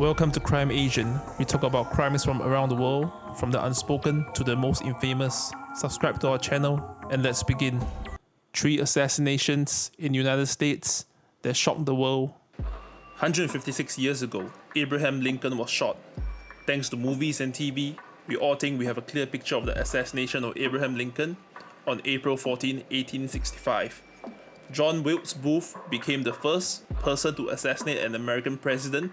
Welcome to Crime Agent. We talk about crimes from around the world, from the unspoken to the most infamous. Subscribe to our channel and let's begin. 3 assassinations in United States that shocked the world. 156 years ago, Abraham Lincoln was shot. Thanks to movies and TV, we all think we have a clear picture of the assassination of Abraham Lincoln on April 14, 1865. John Wilkes Booth became the first person to assassinate an American president,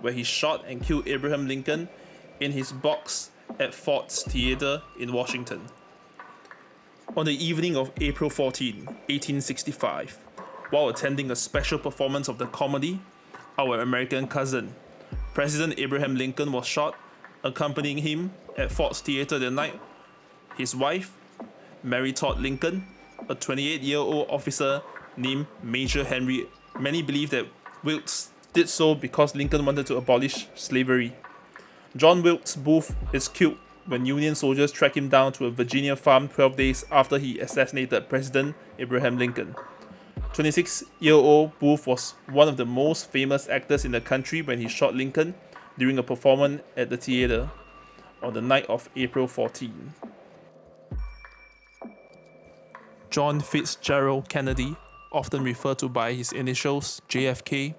where he shot and killed Abraham Lincoln in his box at Ford's Theater in Washington. On the evening of April 14, 1865, while attending a special performance of the comedy Our American Cousin, President Abraham Lincoln was shot. Accompanying him at Ford's Theater that night, his wife, Mary Todd Lincoln, a 28-year-old officer named Major Henry. Many believe that Wilkes did so because Lincoln wanted to abolish slavery. John Wilkes Booth is killed when Union soldiers track him down to a Virginia farm 12 days after he assassinated President Abraham Lincoln. 26-year-old Booth was one of the most famous actors in the country when he shot Lincoln during a performance at the theater on the night of April 14. John Fitzgerald Kennedy, often referred to by his initials JFK,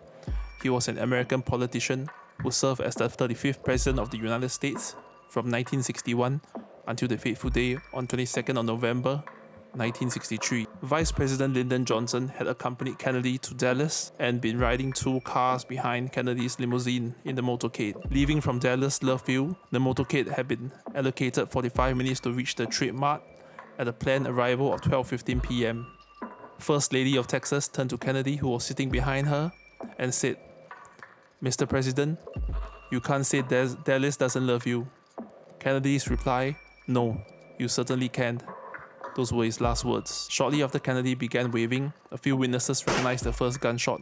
he was an American politician who served as the 35th President of the United States from 1961 until the fateful day on 22nd of November, 1963. Vice President Lyndon Johnson had accompanied Kennedy to Dallas and been riding 2 cars behind Kennedy's limousine in the motorcade. Leaving from Dallas Love Field, the motorcade had been allocated 45 minutes to reach the Trade Mart at a planned arrival of 12:15 p.m. First Lady of Texas turned to Kennedy, who was sitting behind her, and said, "Mr. President, you can't say Dallas doesn't love you." Kennedy's reply, "No, you certainly can't." Those were his last words. Shortly after Kennedy began waving, a few witnesses recognized the first gunshot,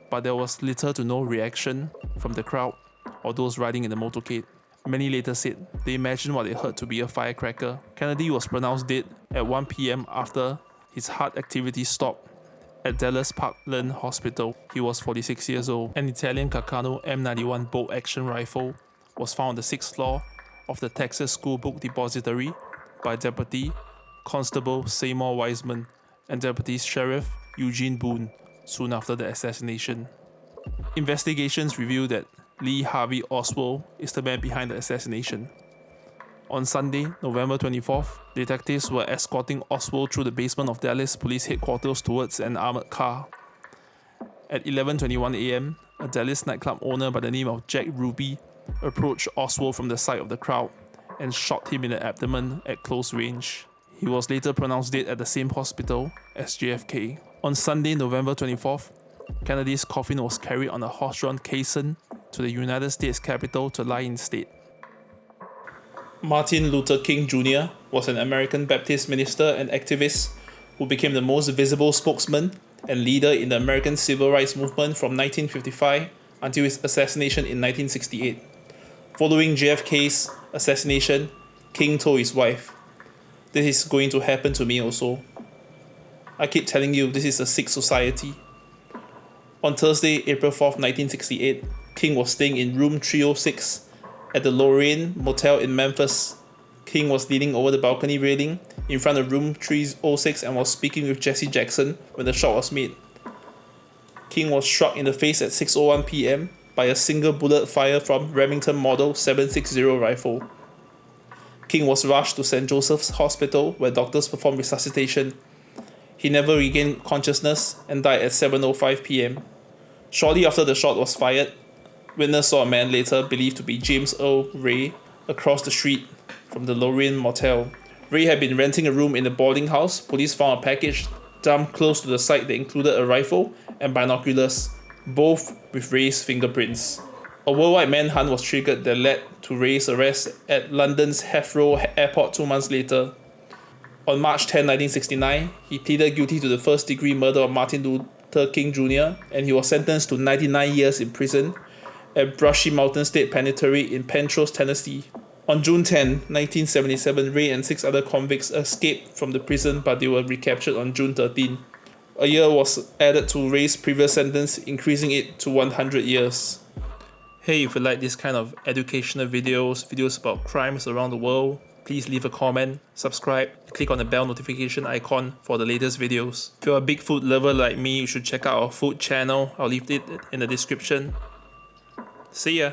but there was little to no reaction from the crowd or those riding in the motorcade. Many later said they imagined what they heard to be a firecracker. Kennedy was pronounced dead at 1 p.m. after his heart activity stopped at Dallas Parkland Hospital. He was 46 years old. An Italian Carcano M91 bolt-action rifle was found on the 6th floor of the Texas School Book Depository by Deputy Constable Seymour Wiseman and Deputy Sheriff Eugene Boone soon after the assassination. Investigations revealed that Lee Harvey Oswald is the man behind the assassination. On Sunday, November 24th, detectives were escorting Oswald through the basement of Dallas Police Headquarters towards an armored car. At 11:21 a.m., a Dallas nightclub owner by the name of Jack Ruby approached Oswald from the side of the crowd and shot him in the abdomen at close range. He was later pronounced dead at the same hospital as JFK. On Sunday, November 24th, Kennedy's coffin was carried on a horse-drawn caisson to the United States Capitol to lie in state. Martin Luther King Jr. was an American Baptist minister and activist who became the most visible spokesman and leader in the American Civil Rights Movement from 1955 until his assassination in 1968. Following JFK's assassination, King told his wife, "This is going to happen to me also. I keep telling you, this is a sick society." On Thursday, April 4th, 1968, King was staying in room 306 at the Lorraine Motel in Memphis. King was leaning over the balcony railing in front of room 306 and was speaking with Jesse Jackson when the shot was made. King was struck in the face at 6:01 p.m. by a single bullet fired from Remington Model 760 rifle. King was rushed to St. Joseph's Hospital where doctors performed resuscitation. He never regained consciousness and died at 7:05 p.m. Shortly after the shot was fired, witness saw a man later believed to be James Earl Ray across the street from the Lorraine Motel. Ray had been renting a room in the boarding house. Police found a package dumped close to the site that included a rifle and binoculars, both with Ray's fingerprints. A worldwide manhunt was triggered that led to Ray's arrest at London's Heathrow Airport 2 months later. On March 10, 1969, he pleaded guilty to the first-degree murder of Martin Luther King Jr. and he was sentenced to 99 years in prison at Brushy Mountain State Penitentiary in Penrose, Tennessee. On June 10, 1977, Ray and 6 other convicts escaped from the prison, but they were recaptured on June 13. A year was added to Ray's previous sentence, increasing it to 100 years. Hey, if you like this kind of educational videos about crimes around the world, please leave a comment, subscribe, click on the bell notification icon for the latest videos. If you're a big food lover like me, you should check out our food channel. I'll leave it in the description. See ya!